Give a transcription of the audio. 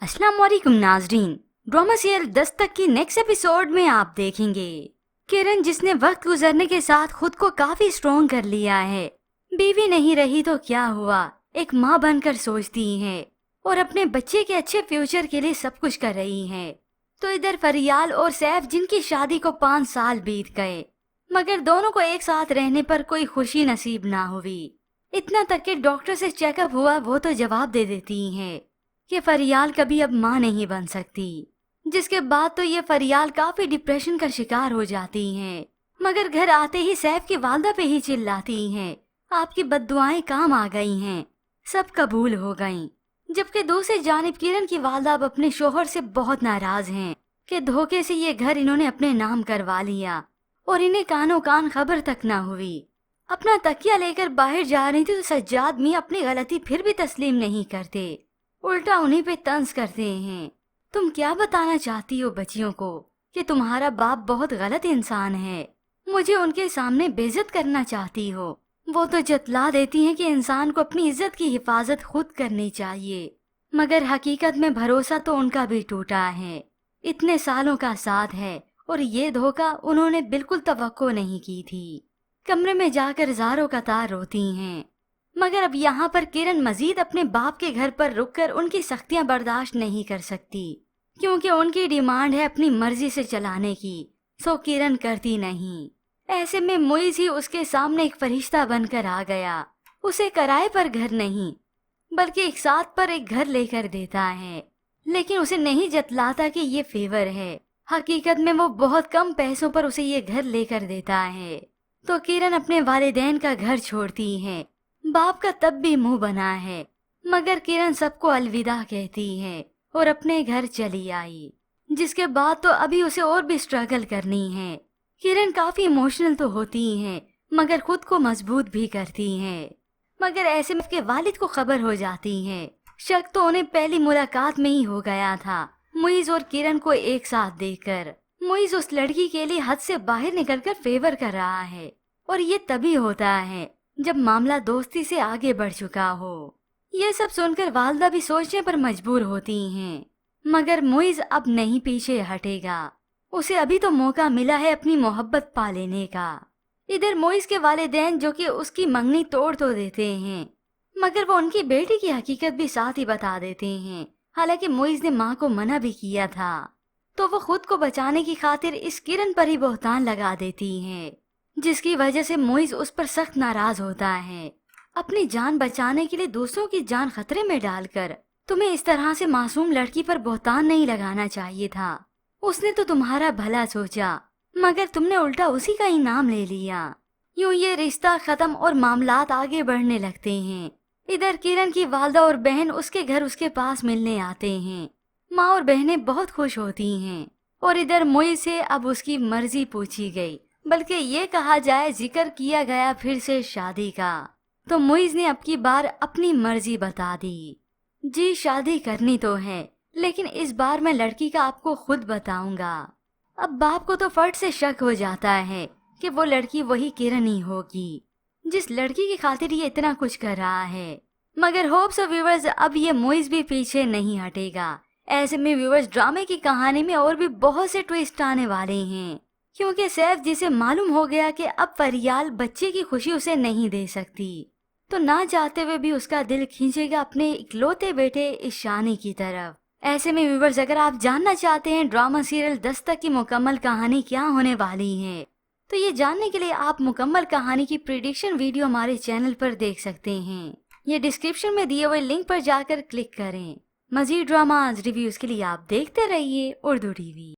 अस्सलाम वालेकुम नाजरीन। ड्रामा सीरियल दस्तक की नेक्स्ट एपिसोड में आप देखेंगे किरण जिसने वक्त गुजरने के साथ खुद को काफी स्ट्रॉन्ग कर लिया है। बीवी नहीं रही तो क्या हुआ, एक माँ बनकर सोचती है और अपने बच्चे के अच्छे फ्यूचर के लिए सब कुछ कर रही है। तो इधर फरियाल और सैफ जिनकी शादी को 5 साल बीत गए मगर दोनों को एक साथ रहने पर कोई खुशी नसीब ना हुई। इतना तक कि डॉक्टर से चेकअप हुआ वो तो जवाब दे देती हैं कि फरियाल कभी अब माँ नहीं बन सकती। जिसके बाद तो ये फरियाल काफी डिप्रेशन का शिकार हो जाती हैं। मगर घर आते ही सैफ की वालदा पे ही चिल्लाती हैं, आपकी बद्दुआएं काम आ गई हैं, सब कबूल हो गईं। जबकि दूसरी जानिब किरण की वालदा अब अपने शोहर से बहुत नाराज हैं कि धोखे से ये घर इन्होंने अपने नाम करवा लिया और इन्हें कानों कान खबर तक ना हुई। अपना तकिया लेकर बाहर जा रही थी तो सज्जाद मियां अपनी गलती फिर भी तस्लीम नहीं करते, उल्टा उन्हीं पे तंज करते हैं। तुम क्या बताना चाहती हो बच्चियों को कि तुम्हारा बाप बहुत गलत इंसान है, मुझे उनके सामने बेइज्जत करना चाहती हो। वो तो जतला देती हैं कि इंसान को अपनी इज्जत की हिफाजत खुद करनी चाहिए, मगर हकीकत में भरोसा तो उनका भी टूटा है। इतने सालों का साथ है और ये धोखा उन्होंने बिल्कुल तवक्को नहीं की थी। कमरे में जाकर ज़ारों कतार रोती हैं। मगर अब यहाँ पर किरण मजीद अपने बाप के घर पर रुककर उनकी सख्तियाँ बर्दाश्त नहीं कर सकती, क्योंकि उनकी डिमांड है अपनी मर्जी से चलाने की, सो किरण करती नहीं। ऐसे में मुइज़ ही उसके सामने एक फरिश्ता बनकर आ गया। उसे किराए पर घर नहीं बल्कि एक साथ पर एक घर लेकर देता है, लेकिन उसे नहीं जतलाता कि ये फेवर है। हकीकत में वो बहुत कम पैसों पर उसे ये घर लेकर देता है। तो किरण अपने वालिदैन का घर छोड़ती है। बाप का तब भी मुंह बना है, मगर किरण सबको अलविदा कहती है और अपने घर चली आई। जिसके बाद तो अभी उसे और भी स्ट्रगल करनी है। किरण काफी इमोशनल तो होती हैं, मगर खुद को मजबूत भी करती हैं। मगर ऐसे में उसके वालिद को खबर हो जाती है। शक तो उन्हें पहली मुलाकात में ही हो गया था, मुइज़ और किरण को एक साथ देखकर। मुइज़ उस लड़की के लिए हद से बाहर निकलकर फेवर कर रहा है, और ये तभी होता है जब मामला दोस्ती से आगे बढ़ चुका हो। ये सब सुनकर वालदा भी सोचने पर मजबूर होती हैं, मगर मुइज़ अब नहीं पीछे हटेगा। उसे अभी तो मौका मिला है अपनी मोहब्बत पा लेने का। इधर मुइज़ के वालिदैन जो कि उसकी मंगनी तोड़ तो देते हैं, मगर वो उनकी बेटी की हकीकत भी साथ ही बता देते हैं। हालांकि मुइज़ ने माँ को मना भी किया था, तो वो खुद को बचाने की खातिर इस किरण पर ही बहतान लगा देती हैं, जिसकी वजह से मुइज़ उस पर सख्त नाराज होता है। अपनी जान बचाने के लिए दूसरों की जान खतरे में डालकर तुम्हें इस तरह से मासूम लड़की पर बहतान नहीं लगाना चाहिए था। उसने तो तुम्हारा भला सोचा, मगर तुमने उल्टा उसी का ही नाम ले लिया। यूं ये रिश्ता खत्म और मामलात आगे बढ़ने लगते हैं। इधर किरण की वालदा और बहन उसके घर उसके पास मिलने आते हैं। माँ और बहनें बहुत खुश होती हैं, और इधर मुइज़ से अब उसकी मर्जी पूछी गई, बल्कि ये कहा जाए जिक्र किया गया फिर से शादी का। तो मुइज़ ने अब की बार अपनी मर्जी बता दी। जी शादी करनी तो है, लेकिन इस बार मैं लड़की का आपको खुद बताऊंगा। अब बाप को तो फट से शक हो जाता है कि वो लड़की वही किरण ही होगी जिस लड़की की खातिर ये इतना कुछ कर रहा है। मगर होप्स ऑफ व्यूअर्स अब ये मुइज़ भी पीछे नहीं हटेगा। ऐसे में व्यूअर्स ड्रामे की कहानी में और भी बहुत से ट्विस्ट आने वाले हैं, क्योंकि सैफ जिसे मालूम हो गया कि अब फरियाल बच्चे की खुशी उसे नहीं दे सकती, तो ना चाहते हुए भी उसका दिल खींचेगा अपने इकलौते बेटे ईशानी की तरफ। ऐसे में व्यूअर्स अगर आप जानना चाहते हैं ड्रामा सीरियल दस्तक की मुकम्मल कहानी क्या होने वाली है, तो ये जानने के लिए आप मुकम्मल कहानी की प्रेडिक्शन वीडियो हमारे चैनल पर देख सकते हैं। ये डिस्क्रिप्शन में दिए हुए लिंक पर जाकर क्लिक करें। मजीद ड्रामाज रिव्यूज के लिए आप देखते रहिए उर्दू टीवी।